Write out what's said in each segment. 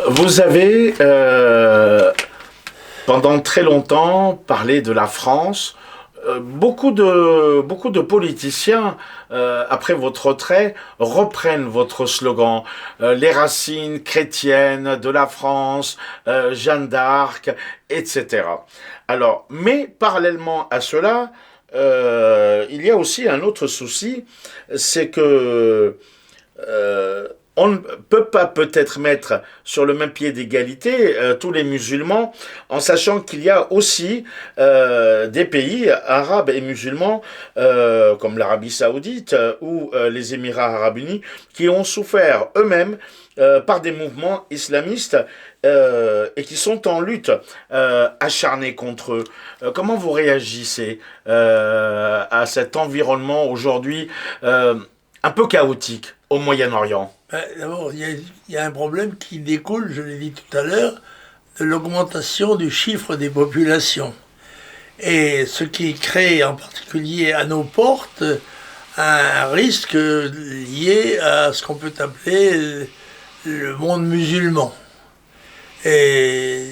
Vous avez pendant très longtemps parlé de la France. Beaucoup de politiciens, après votre retrait, reprennent votre slogan, les racines chrétiennes de la France, Jeanne d'Arc, etc. Alors, mais parallèlement à cela, il y a aussi un autre souci, c'est que euh, on ne peut pas peut-être mettre sur le même pied d'égalité tous les musulmans, en sachant qu'il y a aussi des pays arabes et musulmans, comme l'Arabie saoudite ou les Émirats arabes unis, qui ont souffert eux-mêmes par des mouvements islamistes et qui sont en lutte acharnée contre eux. Comment vous réagissez à cet environnement aujourd'hui un peu chaotique au Moyen-Orient? D'abord, il y a un problème qui découle, je l'ai dit tout à l'heure, de l'augmentation du chiffre des populations. Et ce qui crée en particulier à nos portes un risque lié à ce qu'on peut appeler le monde musulman. Et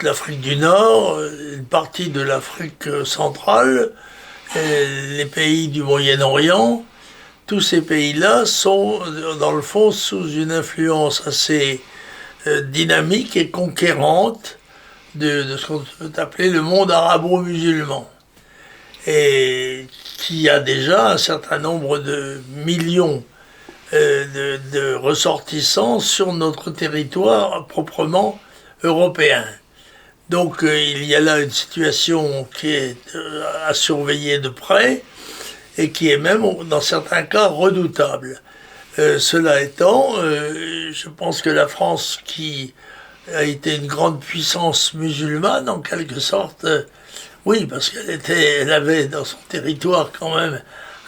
l'Afrique du Nord, une partie de l'Afrique centrale, les pays du Moyen-Orient, tous ces pays-là sont, dans le fond, sous une influence assez dynamique et conquérante de ce qu'on peut appeler le monde arabo-musulman. Et qui a déjà un certain nombre de millions de ressortissants sur notre territoire proprement européen. Donc il y a là une situation qui est à surveiller de près, et qui est même, dans certains cas, redoutable. Cela étant, je pense que la France, qui a été une grande puissance musulmane, en quelque sorte, oui, parce elle avait dans son territoire quand même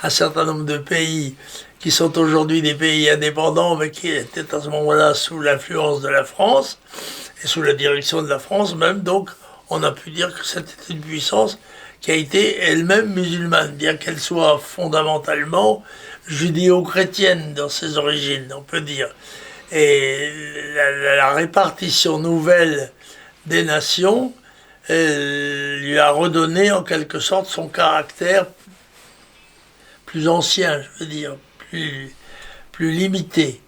un certain nombre de pays qui sont aujourd'hui des pays indépendants, mais qui étaient à ce moment-là sous l'influence de la France, et sous la direction de la France même, donc on a pu dire que c'était une puissance qui a été elle-même musulmane, bien qu'elle soit fondamentalement judéo-chrétienne dans ses origines, on peut dire. Et la répartition nouvelle des nations lui a redonné en quelque sorte son caractère plus ancien, je veux dire, plus limité.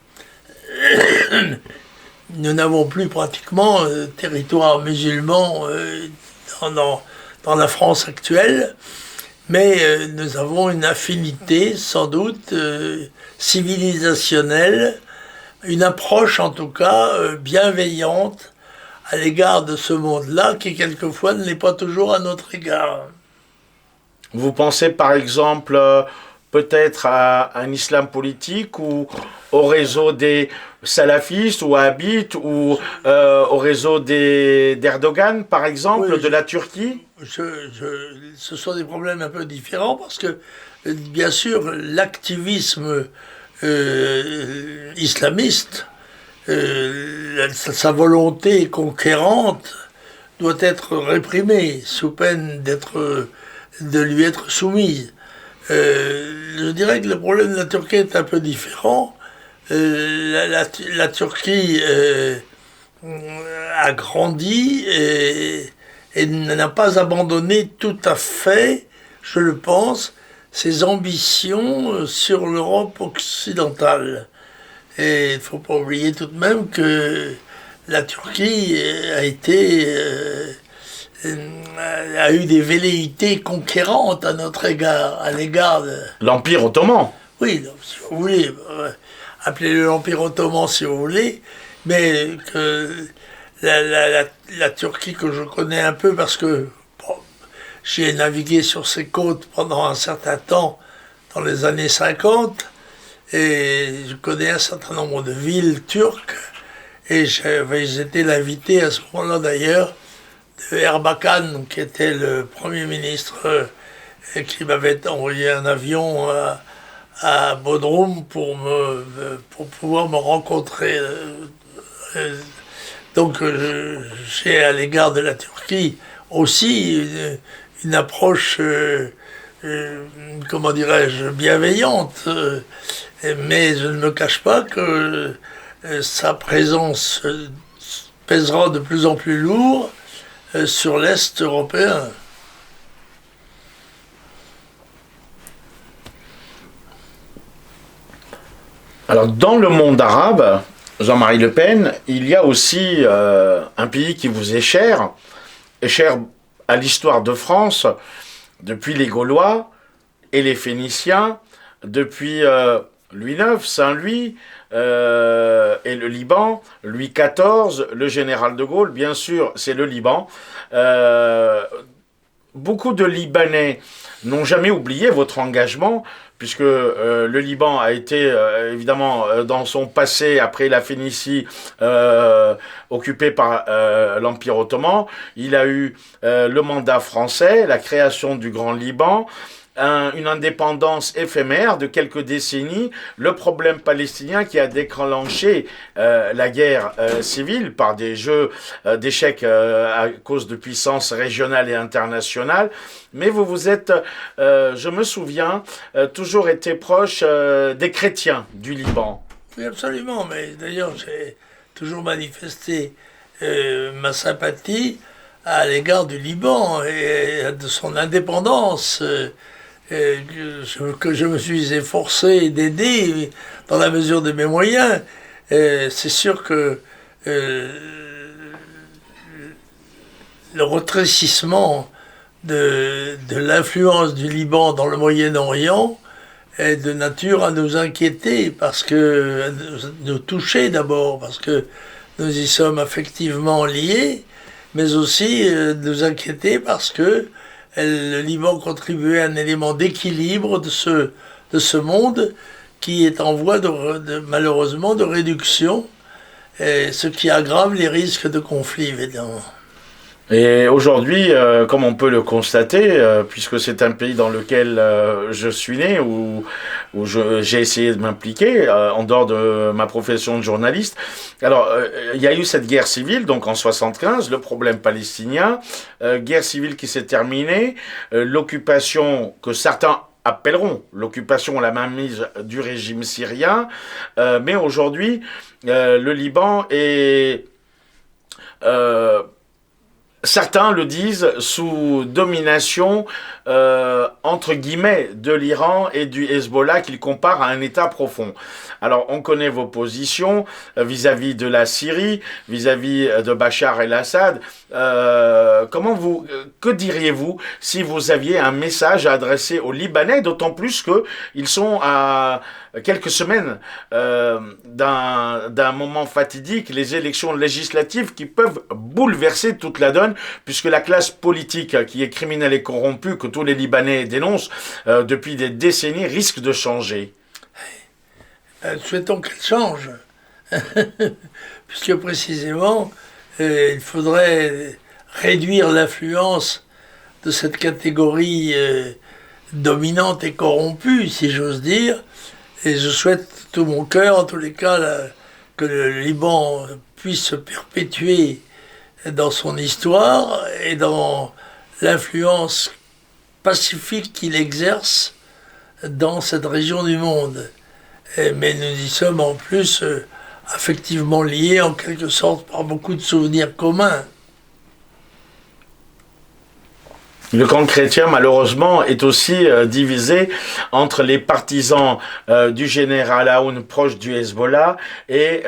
Nous n'avons plus pratiquement territoire musulman dans la France actuelle, mais nous avons une affinité sans doute civilisationnelle, une approche en tout cas bienveillante à l'égard de ce monde-là, qui quelquefois ne l'est pas toujours à notre égard. Vous pensez par exemple peut-être à un islam politique ou au réseau des salafistes ou wahhabites ou au réseau d'Erdogan par exemple, Oui, de la Turquie? ce sont des problèmes un peu différents parce que, bien sûr, l'activisme islamiste, sa volonté conquérante doit être réprimée sous peine de lui être soumise. Je dirais que le problème de la Turquie est un peu différent. La Turquie a grandi et n'a pas abandonné tout à fait, je le pense, ses ambitions sur l'Europe occidentale. Et il ne faut pas oublier tout de même que la Turquie a eu des velléités conquérantes à notre égard, à l'égard de... L'Empire ottoman. Oui, si vous voulez, appelez-le l'Empire ottoman si vous voulez, mais que la Turquie que je connais un peu parce que bon, j'ai navigué sur ses côtes pendant un certain temps dans les années 50 et je connais un certain nombre de villes turques et j'avais été l'invité à ce moment-là d'ailleurs de Erbakan qui était le Premier ministre et qui m'avait envoyé un avion à Bodrum pour pouvoir me rencontrer. Donc j'ai à l'égard de la Turquie aussi une approche, comment dirais-je, bienveillante. Mais je ne me cache pas que sa présence pèsera de plus en plus lourd sur l'Est européen. Alors, dans le monde arabe, Jean-Marie Le Pen, il y a aussi un pays qui vous est cher à l'histoire de France, depuis les Gaulois et les Phéniciens, depuis Louis IX, Saint-Louis et le Liban, Louis XIV, le général de Gaulle, bien sûr, c'est le Liban. Beaucoup de Libanais n'ont jamais oublié votre engagement, puisque le Liban a été évidemment dans son passé, après la Phénicie, occupé par l'Empire ottoman. Il a eu le mandat français, la création du Grand Liban, une indépendance éphémère de quelques décennies, le problème palestinien qui a déclenché la guerre civile par des jeux d'échecs à cause de puissances régionales et internationales. Mais vous vous êtes, je me souviens, toujours été proche des chrétiens du Liban. Oui, absolument, mais d'ailleurs j'ai toujours manifesté ma sympathie à l'égard du Liban et de son indépendance. Que je me suis efforcé d'aider dans la mesure de mes moyens. C'est sûr que le retrécissement de l'influence du Liban dans le Moyen-Orient est de nature à nous inquiéter, parce que nous toucher d'abord, parce que nous y sommes affectivement liés, mais aussi nous inquiéter parce que le Liban contribuait à un élément d'équilibre de ce monde qui est en voie malheureusement de réduction, ce qui aggrave les risques de conflit, évidemment. Et aujourd'hui, comme on peut le constater, puisque c'est un pays dans lequel je suis né, où j'ai essayé de m'impliquer, en dehors de ma profession de journaliste, alors il y a eu cette guerre civile, donc en 75, le problème palestinien, guerre civile qui s'est terminée, l'occupation que certains appelleront l'occupation, la mainmise du régime syrien, mais aujourd'hui, le Liban est... certains le disent sous domination, entre guillemets, de l'Iran et du Hezbollah, qu'ils comparent à un État profond. Alors, on connaît vos positions vis-à-vis de la Syrie, vis-à-vis de Bachar el-Assad. Que diriez-vous si vous aviez un message à adresser aux Libanais, d'autant plus qu'ils sont à quelques semaines d'un moment fatidique, les élections législatives qui peuvent bouleverser toute la donne, puisque la classe politique qui est criminelle et corrompue, que tous les Libanais dénoncent depuis des décennies, risque de changer. Souhaitons qu'elle change, puisque précisément, il faudrait réduire l'influence de cette catégorie dominante et corrompue, si j'ose dire, et je souhaite de tout mon cœur, en tous les cas, que le Liban puisse se perpétuer dans son histoire et dans l'influence pacifique qu'il exerce dans cette région du monde. Mais nous y sommes en plus affectivement liés, en quelque sorte, par beaucoup de souvenirs communs. Le camp chrétien, malheureusement, est aussi divisé entre les partisans du général Aoun, proche du Hezbollah, et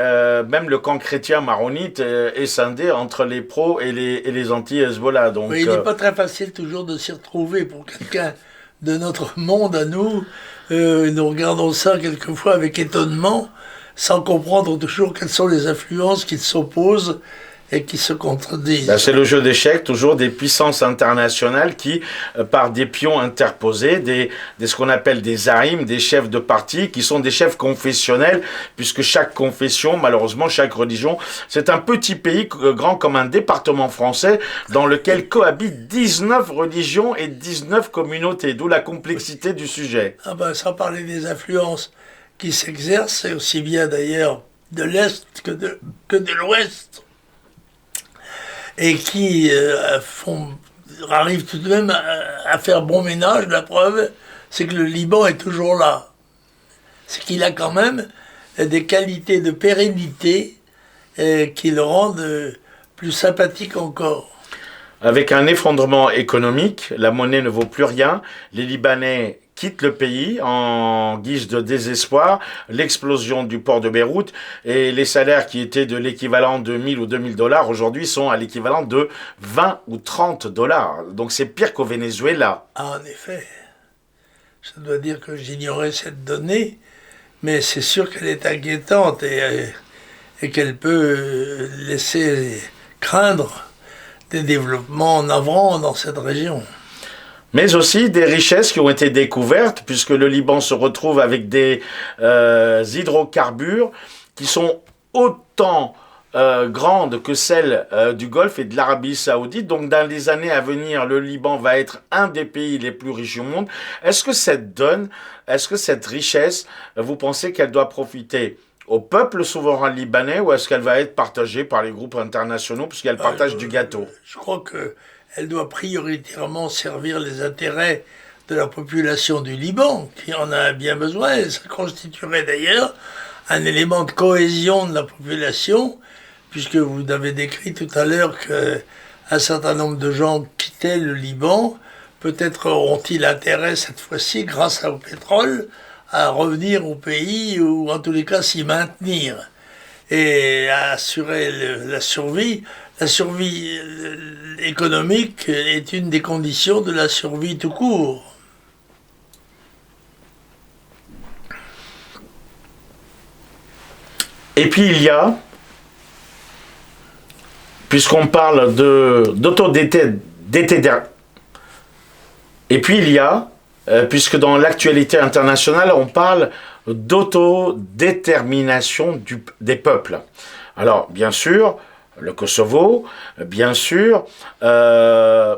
même le camp chrétien maronite est scindé entre les pros et les anti-Hezbollah. Donc, oui, il n'est pas très facile toujours de s'y retrouver pour quelqu'un de notre monde à nous. Nous regardons ça quelquefois avec étonnement, sans comprendre toujours quelles sont les influences qui s'opposent et qui se contredisent. C'est le jeu d'échecs, toujours des puissances internationales qui, par des pions interposés, ce qu'on appelle des zaïms, des chefs de parti, qui sont des chefs confessionnels, puisque chaque confession, malheureusement, chaque religion, c'est un petit pays grand comme un département français, dans lequel cohabitent 19 religions et 19 communautés, d'où la complexité du sujet. Sans parler des influences qui s'exercent, et aussi bien d'ailleurs de l'Est que de l'Ouest, et qui arrivent tout de même à faire bon ménage. La preuve, c'est que le Liban est toujours là. C'est qu'il a quand même des qualités de pérennité qui le rendent plus sympathique encore. Avec un effondrement économique, la monnaie ne vaut plus rien, les Libanais quittent le pays en guise de désespoir, l'explosion du port de Beyrouth et les salaires qui étaient de l'équivalent de 1000 ou 2000 dollars aujourd'hui sont à l'équivalent de 20 ou 30 dollars. Donc c'est pire qu'au Venezuela. Ah, en effet, ça doit dire que j'ignorais cette donnée, mais c'est sûr qu'elle est inquiétante et qu'elle peut laisser craindre des développements navrants dans cette région. Mais aussi des richesses qui ont été découvertes, puisque le Liban se retrouve avec des hydrocarbures qui sont autant grandes que celles du Golfe et de l'Arabie Saoudite. Donc dans les années à venir, le Liban va être un des pays les plus riches du monde. Est-ce que cette richesse, vous pensez qu'elle doit profiter au peuple souverain libanais ou est-ce qu'elle va être partagée par les groupes internationaux puisqu'elle partage du gâteau? Je crois qu'elle doit prioritairement servir les intérêts de la population du Liban, qui en a bien besoin. Et ça constituerait d'ailleurs un élément de cohésion de la population, puisque vous avez décrit tout à l'heure qu'un certain nombre de gens quittaient le Liban. Peut-être auront-ils intérêt cette fois-ci, grâce au pétrole, à revenir au pays ou en tous les cas s'y maintenir et à assurer la survie. La survie économique est une des conditions de la survie tout court. Et puis il y a, puisqu'on parle et puis il y a, puisque dans l'actualité internationale, on parle d'autodétermination des peuples. Alors, bien sûr, le Kosovo, bien sûr, ce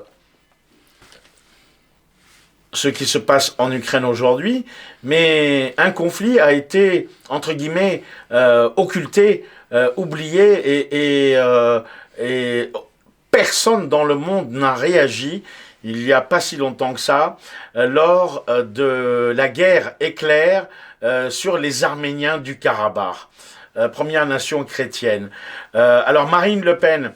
qui se passe en Ukraine aujourd'hui, mais un conflit a été, entre guillemets, occulté, oublié, et personne dans le monde n'a réagi. Il n'y a pas si longtemps que ça, lors de la guerre éclair sur les Arméniens du Karabakh, première nation chrétienne. Alors Marine Le Pen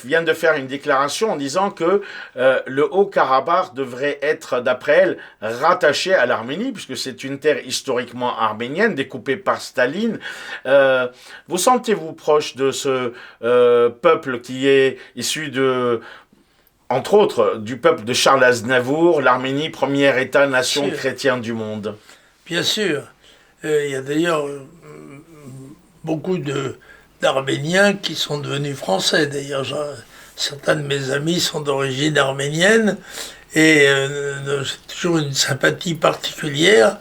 vient de faire une déclaration en disant que le Haut-Karabakh devrait être, d'après elle, rattaché à l'Arménie, puisque c'est une terre historiquement arménienne, découpée par Staline. Vous sentez-vous proche de ce peuple qui est issu entre autres, du peuple de Charles Aznavour, l'Arménie, premier État-nation chrétien du monde? Bien sûr. Il y a d'ailleurs beaucoup d'Arméniens qui sont devenus français. D'ailleurs, certains de mes amis sont d'origine arménienne et j'ai toujours une sympathie particulière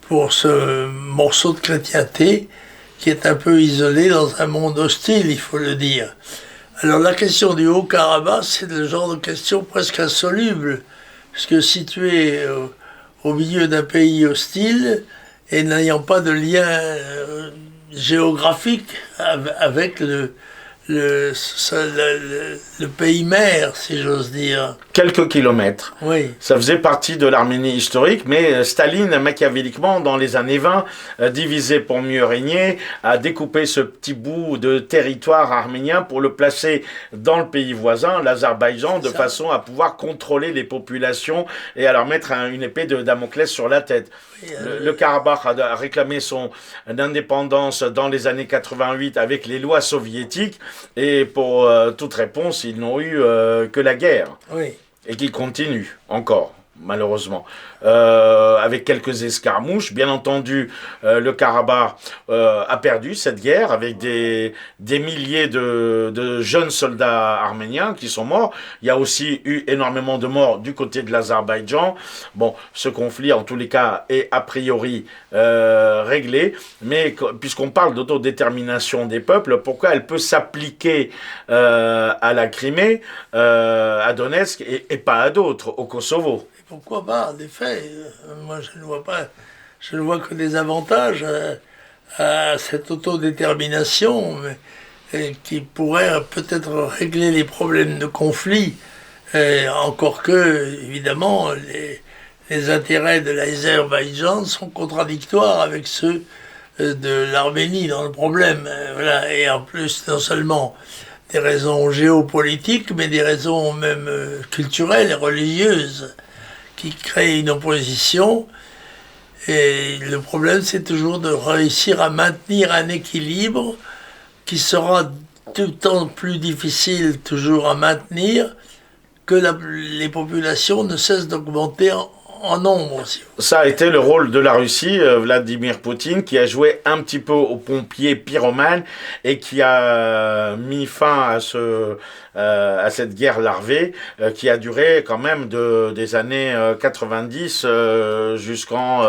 pour ce morceau de chrétienté qui est un peu isolé dans un monde hostile, il faut le dire. Alors la question du Haut-Karabakh, c'est le genre de question presque insoluble, puisque situé au milieu d'un pays hostile et n'ayant pas de lien géographique avec le pays mère, si j'ose dire. Quelques kilomètres. Oui. Ça faisait partie de l'Arménie historique, mais Staline, machiavéliquement, dans les années 20, divisé pour mieux régner, a découpé ce petit bout de territoire arménien pour le placer dans le pays voisin, l'Azerbaïdjan, de façon à pouvoir contrôler les populations et à leur mettre une épée de Damoclès sur la tête. Oui, le Karabakh a réclamé son indépendance dans les années 88 avec les lois soviétiques, et pour toute réponse, ils n'ont eu que la guerre. Oui. Et qui continue encore, malheureusement, avec quelques escarmouches. Bien entendu, le Karabakh a perdu cette guerre avec des milliers de jeunes soldats arméniens qui sont morts. Il y a aussi eu énormément de morts du côté de l'Azerbaïdjan. Bon, ce conflit, en tous les cas, est a priori réglé. Mais puisqu'on parle d'autodétermination des peuples, pourquoi elle peut s'appliquer à la Crimée, à Donetsk et pas à d'autres, au Kosovo? Pourquoi pas, en effet. Moi, je ne vois que des avantages à cette autodétermination qui pourrait peut-être régler les problèmes de conflit. Encore que, évidemment, les intérêts de l'Azerbaïdjan sont contradictoires avec ceux de l'Arménie dans le problème. Voilà. Et en plus, non seulement des raisons géopolitiques, mais des raisons même culturelles et religieuses qui créent une opposition. Et le problème, c'est toujours de réussir à maintenir un équilibre qui sera tout le temps plus difficile toujours à maintenir, que les populations ne cessent d'augmenter en nombre aussi. Ça a été le rôle de la Russie, Vladimir Poutine, qui a joué un petit peu au pompier pyromane et qui a mis fin à cette guerre larvée qui a duré quand même des années 90 jusqu'en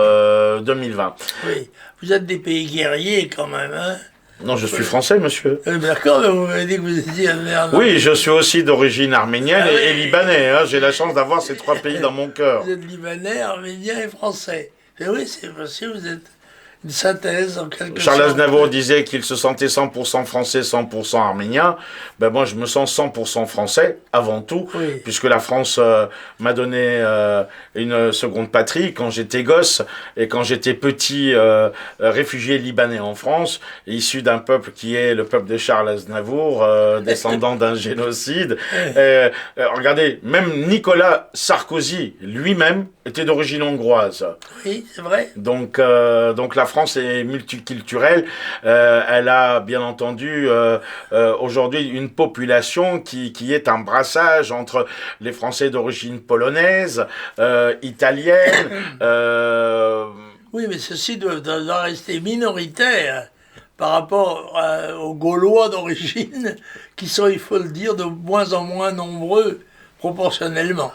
2020. Oui, vous êtes des pays guerriers quand même, hein? Non, je suis français, monsieur. D'accord, mais vous m'avez dit que vous étiez arménien. Oui, je suis aussi d'origine arménienne et libanais. Hein. J'ai la chance d'avoir ces trois pays dans mon cœur. Vous êtes libanais, arménien et français. Et oui, c'est possible, vous êtes une synthèse en quelque sorte. Charles Aznavour disait qu'il se sentait 100% français, 100% arménien. Ben moi, je me sens 100% français, avant tout, oui. Puisque la France m'a donné une seconde patrie quand j'étais gosse et quand j'étais petit réfugié libanais en France, issu d'un peuple qui est le peuple de Charles Aznavour, descendant d'un génocide. Regardez, même Nicolas Sarkozy, lui-même, était d'origine hongroise. Oui, c'est vrai. Donc la France est multiculturelle. Elle a bien entendu aujourd'hui une population qui est un brassage entre les Français d'origine polonaise, italienne. Oui, mais ceci doit rester minoritaire par rapport aux Gaulois d'origine, qui sont, il faut le dire, de moins en moins nombreux proportionnellement.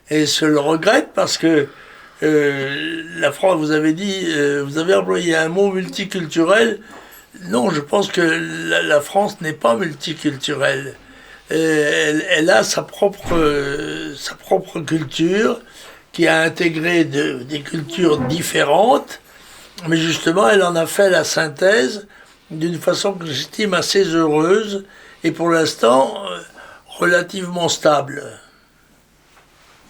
Et je le regrette parce que la France, vous avez dit, vous avez employé un mot multiculturel. Non, je pense que la France n'est pas multiculturelle. Elle a sa propre culture qui a intégré des cultures différentes, mais justement, elle en a fait la synthèse d'une façon que j'estime assez heureuse et pour l'instant relativement stable.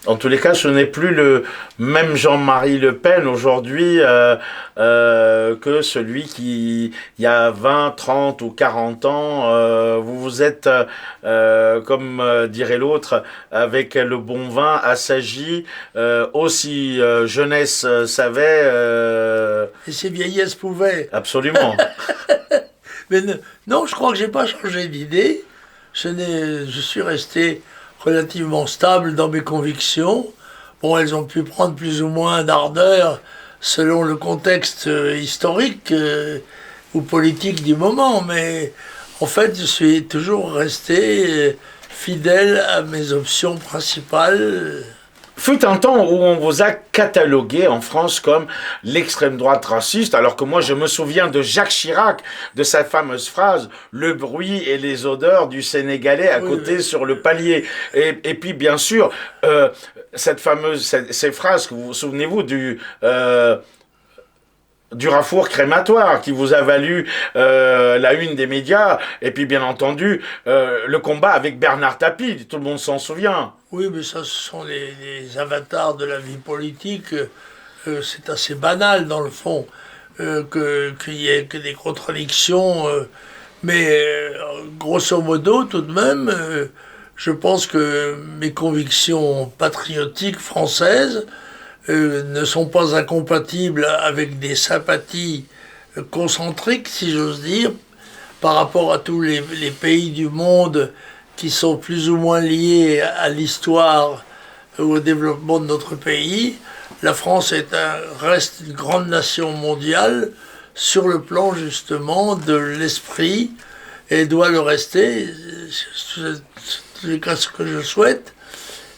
En tous les cas, ce n'est plus le même Jean-Marie Le Pen aujourd'hui que celui qui, il y a 20, 30 ou 40 ans, vous vous êtes, comme dirait l'autre, avec le bon vin assagi, aussi jeunesse savait... Et ses vieillesses pouvaient. Absolument. Mais non, je crois que j'ai pas changé d'idée. Je suis resté relativement stable dans mes convictions. Bon, elles ont pu prendre plus ou moins d'ardeur selon le contexte historique ou politique du moment, mais en fait, je suis toujours resté fidèle à mes options principales. Fut un temps où on vous a catalogué en France comme l'extrême droite raciste, alors que moi je me souviens de Jacques Chirac, de sa fameuse phrase « Le bruit et les odeurs du Sénégalais à côté sur le palier ». Et puis bien sûr, ces phrases, que vous souvenez-vous du Rafour crématoire qui vous a valu la une des médias, et puis bien entendu le combat avec Bernard Tapie, tout le monde s'en souvient. Oui, mais ça, ce sont les avatars de la vie politique. C'est assez banal, dans le fond, qu'il y ait que des contradictions. Mais grosso modo, tout de même, je pense que mes convictions patriotiques françaises ne sont pas incompatibles avec des sympathies concentriques, si j'ose dire, par rapport à tous les pays du monde qui sont plus ou moins liés à l'histoire ou au développement de notre pays. La France reste une grande nation mondiale sur le plan justement de l'esprit et doit le rester, c'est ce que je souhaite,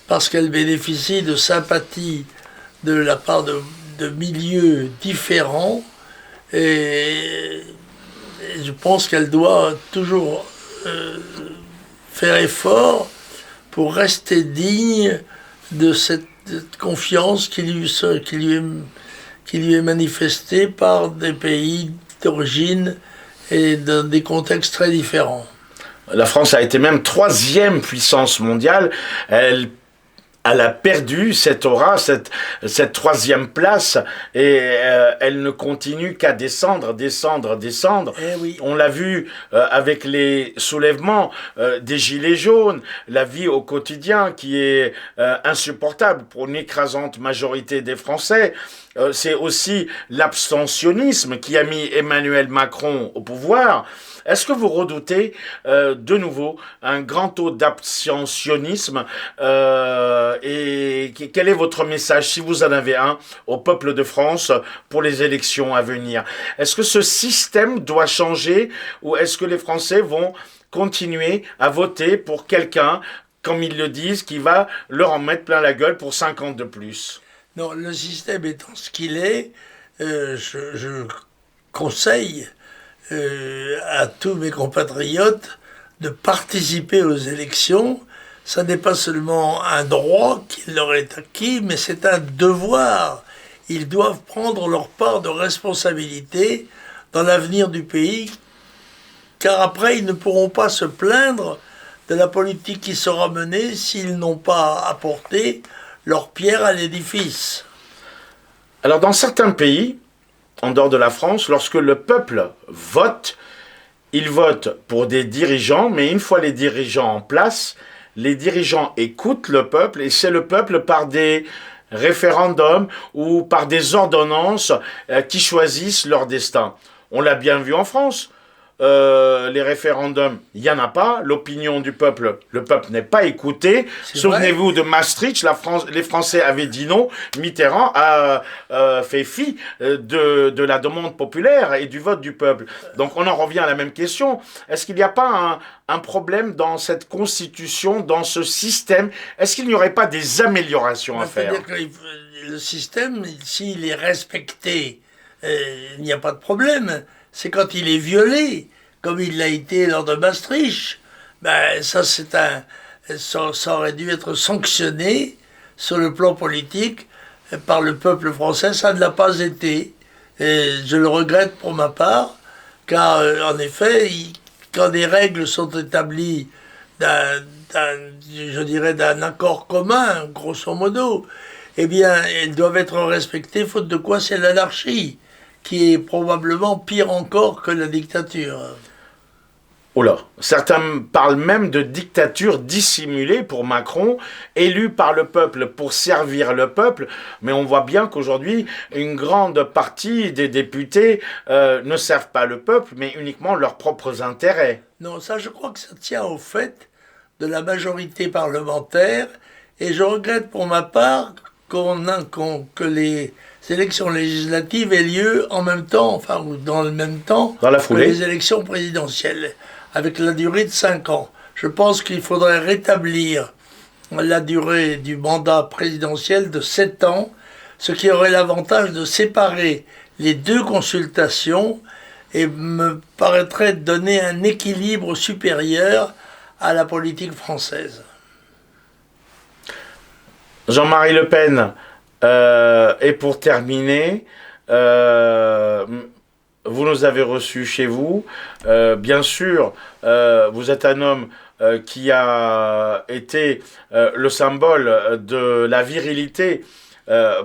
parce qu'elle bénéficie de sympathie de la part de milieux différents et je pense qu'elle doit toujours faire effort pour rester digne de cette confiance qui lui est manifestée par des pays d'origine et dans des contextes très différents. La France a été même 3e puissance mondiale. Elle elle a perdu cette aura, cette troisième place, et elle ne continue qu'à descendre. Eh oui. On l'a vu avec les soulèvements des Gilets jaunes, la vie au quotidien qui est insupportable pour une écrasante majorité des Français. C'est aussi l'abstentionnisme qui a mis Emmanuel Macron au pouvoir. Est-ce que vous redoutez de nouveau un grand taux d'abstentionnisme et quel est votre message, si vous en avez un, au peuple de France pour les élections à venir? Est-ce que ce système doit changer ou est-ce que les Français vont continuer à voter pour quelqu'un, comme ils le disent, qui va leur en mettre plein la gueule pour 5 ans de plus? Non, le système étant ce qu'il est, je conseille à tous mes compatriotes de participer aux élections. Ça n'est pas seulement un droit qui leur est acquis, mais c'est un devoir. Ils doivent prendre leur part de responsabilité dans l'avenir du pays, car après ils ne pourront pas se plaindre de la politique qui sera menée s'ils n'ont pas apporté leur pierre à l'édifice. Alors dans certains pays, en dehors de la France, lorsque le peuple vote, il vote pour des dirigeants, mais une fois les dirigeants en place, les dirigeants écoutent le peuple et c'est le peuple par des référendums ou par des ordonnances qui choisissent leur destin. On l'a bien vu en France. Les référendums, il n'y en a pas. L'opinion du peuple, le peuple n'est pas écouté. Souvenez-vous de Maastricht, les Français avaient dit non. Mitterrand a fait fi de la demande populaire et du vote du peuple. Donc on en revient à la même question. Est-ce qu'il n'y a pas un problème dans cette constitution, dans ce système? Est-ce qu'il n'y aurait pas des améliorations à faire? C'est-à-dire que le système, s'il est respecté, il n'y a pas de problème. C'est quand il est violé, comme il l'a été lors de Maastricht, ben ça aurait dû être sanctionné sur le plan politique par le peuple français. Ça ne l'a pas été. Et je le regrette pour ma part, car en effet, quand des règles sont établies je dirais d'un accord commun, grosso modo, eh bien, elles doivent être respectées, faute de quoi c'est l'anarchie, qui est probablement pire encore que la dictature. Oh là, certains parlent même de dictature dissimulée pour Macron, élu par le peuple pour servir le peuple, mais on voit bien qu'aujourd'hui, une grande partie des députés ne servent pas le peuple, mais uniquement leurs propres intérêts. Non, ça je crois que ça tient au fait de la majorité parlementaire, et je regrette pour ma part que les élections législatives aient lieu en même temps, enfin, ou dans le même temps dans la que foulée, les élections présidentielles, avec la durée de 5 ans. Je pense qu'il faudrait rétablir la durée du mandat présidentiel de 7 ans, ce qui aurait l'avantage de séparer les deux consultations et me paraîtrait donner un équilibre supérieur à la politique française. Jean-Marie Le Pen, et pour terminer, vous nous avez reçus chez vous. Bien sûr, vous êtes un homme qui a été le symbole de la virilité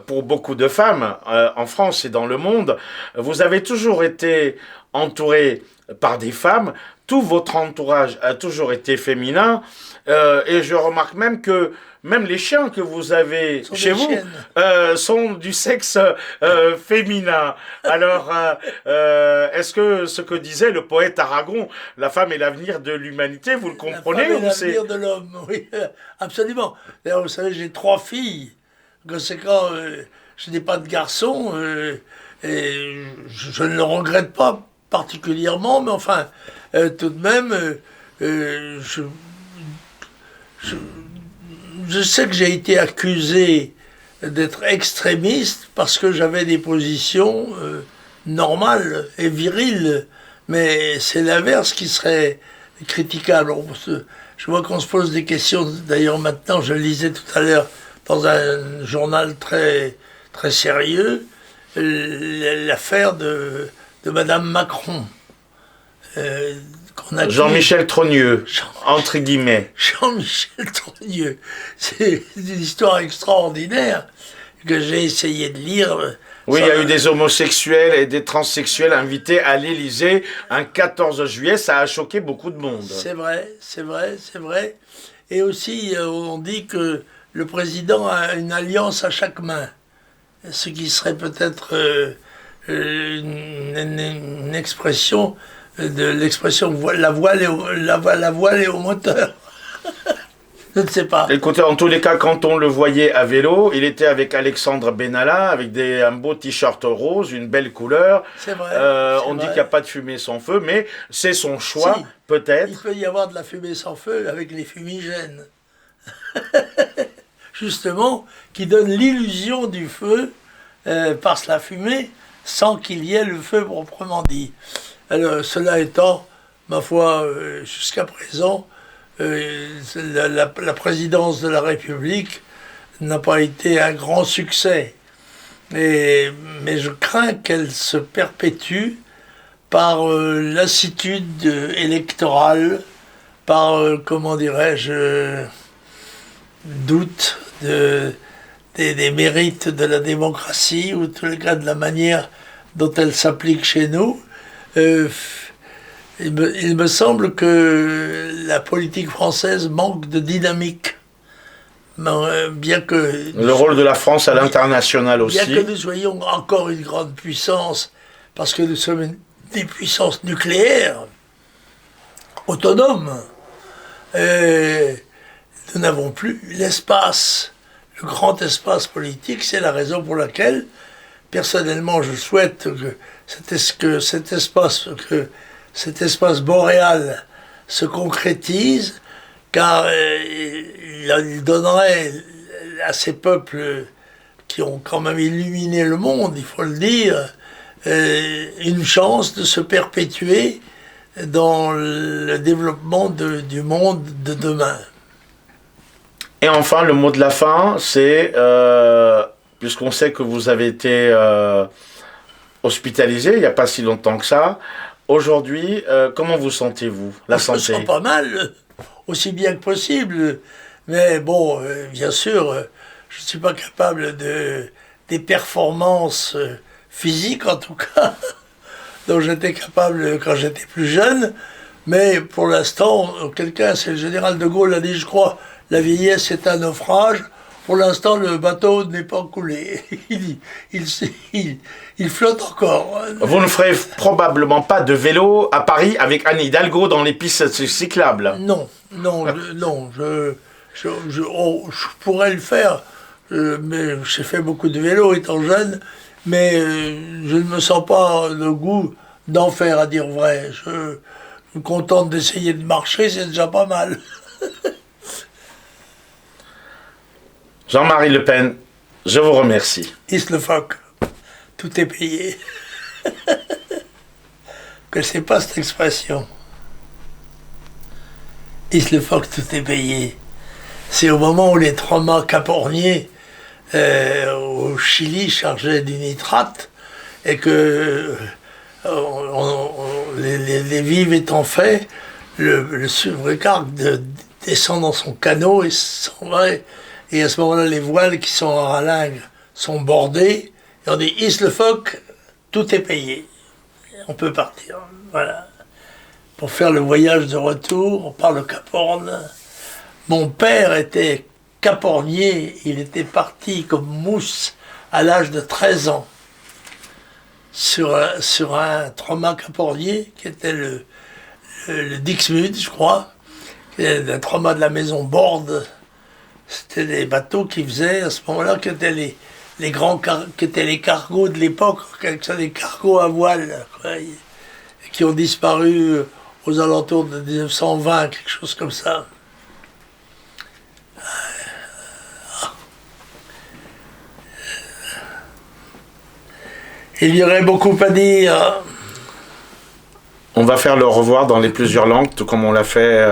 pour beaucoup de femmes en France et dans le monde. Vous avez toujours été entouré par des femmes. Tout votre entourage a toujours été féminin. Et je remarque même que même les chiens que vous avez chez vous sont du sexe féminin. Alors, est-ce que ce que disait le poète Aragon, la femme est l'avenir de l'humanité, vous le comprenez? La femme est l'avenir de l'homme, oui, absolument. D'ailleurs, vous savez, j'ai 3 filles. Conséquent, je n'ai pas de garçon. Et je ne le regrette pas particulièrement, mais enfin, tout de même, je sais que j'ai été accusé d'être extrémiste parce que j'avais des positions normales et viriles, mais c'est l'inverse qui serait critiquable. Je vois qu'on se pose des questions, d'ailleurs maintenant, je lisais tout à l'heure dans un journal très, très sérieux, l'affaire de Madame Macron. qu'on a Jean-Michel Trogneux, entre guillemets. Jean-Michel Trogneux. C'est une histoire extraordinaire que j'ai essayé de lire. Oui, il y a eu des homosexuels et des transsexuels invités à l'Élysée un 14 juillet. Ça a choqué beaucoup de monde. C'est vrai, c'est vrai, c'est vrai. Et aussi, on dit que le président a une alliance à chaque main. Ce qui serait peut-être une expression de l'expression la voile est au moteur. Je ne sais pas. Écoutez, en tous les cas, quand on le voyait à vélo, il était avec Alexandre Benalla, avec un beau t-shirt rose, une belle couleur. C'est vrai. On dit qu'il n'y a pas de fumée sans feu, mais c'est son choix, Si, peut-être. il peut y avoir de la fumée sans feu avec les fumigènes. Justement, qui donne l'illusion du feu par la fumée, sans qu'il y ait le feu proprement dit. Alors, cela étant, ma foi, jusqu'à présent, la présidence de la République n'a pas été un grand succès. Mais je crains qu'elle se perpétue par lassitude électorale, par, comment dirais-je, doute des mérites de la démocratie, ou en tous les cas de la manière dont elle s'applique chez nous. Il me semble que la politique française manque de dynamique. Bien que le rôle de la France à l'international aussi. Bien que nous soyons encore une grande puissance, parce que nous sommes des puissances nucléaires, autonomes, nous n'avons plus l'espace, le grand espace politique. C'est la raison pour laquelle, personnellement, je souhaite que cet espace boréal se concrétise, car il donnerait à ces peuples qui ont quand même illuminé le monde, il faut le dire, une chance de se perpétuer dans le développement du monde de demain. Et enfin, le mot de la fin, c'est, puisqu'on sait que vous avez été hospitalisé il n'y a pas si longtemps que ça, aujourd'hui, comment vous sentez-vous, la santé? Je me sens pas mal, aussi bien que possible, mais bon, bien sûr, je ne suis pas capable des performances physiques, en tout cas, dont j'étais capable quand j'étais plus jeune, mais pour l'instant, c'est le général de Gaulle a dit, je crois, la vieillesse est un naufrage. Pour l'instant, le bateau n'est pas coulé. Il flotte encore. Vous ne ferez probablement pas de vélo à Paris avec Anne Hidalgo dans les pistes cyclables. Non. Je pourrais le faire, mais j'ai fait beaucoup de vélo étant jeune, mais je ne me sens pas le goût d'en faire, à dire vrai. Je me contente d'essayer de marcher, c'est déjà pas mal. Jean-Marie Le Pen, je vous remercie. Le phoque, tout est payé. Que c'est pas cette expression. Le phoque, tout est payé. C'est au moment où les 3 mâts caporniers au Chili chargeaient du nitrate et que les vives étant faits, le supercargue descend dans son canot et s'en va. Et à ce moment-là, les voiles qui sont en ralingue sont bordées. Et on dit, le phoque, tout est payé. On peut partir. Voilà. Pour faire le voyage de retour par le Cap Horn. Mon père était capornier. Il était parti comme mousse à l'âge de 13 ans. Sur un 3-mâts capornier qui était le Dixmude, je crois. Le 3-mâts de la maison Borde. C'était des bateaux qui faisaient, à ce moment-là, qui étaient les cargos de l'époque, des cargos à voile, quoi, qui ont disparu aux alentours de 1920, quelque chose comme ça. Il y aurait beaucoup à dire. On va faire le revoir dans les plusieurs langues, tout comme on l'a fait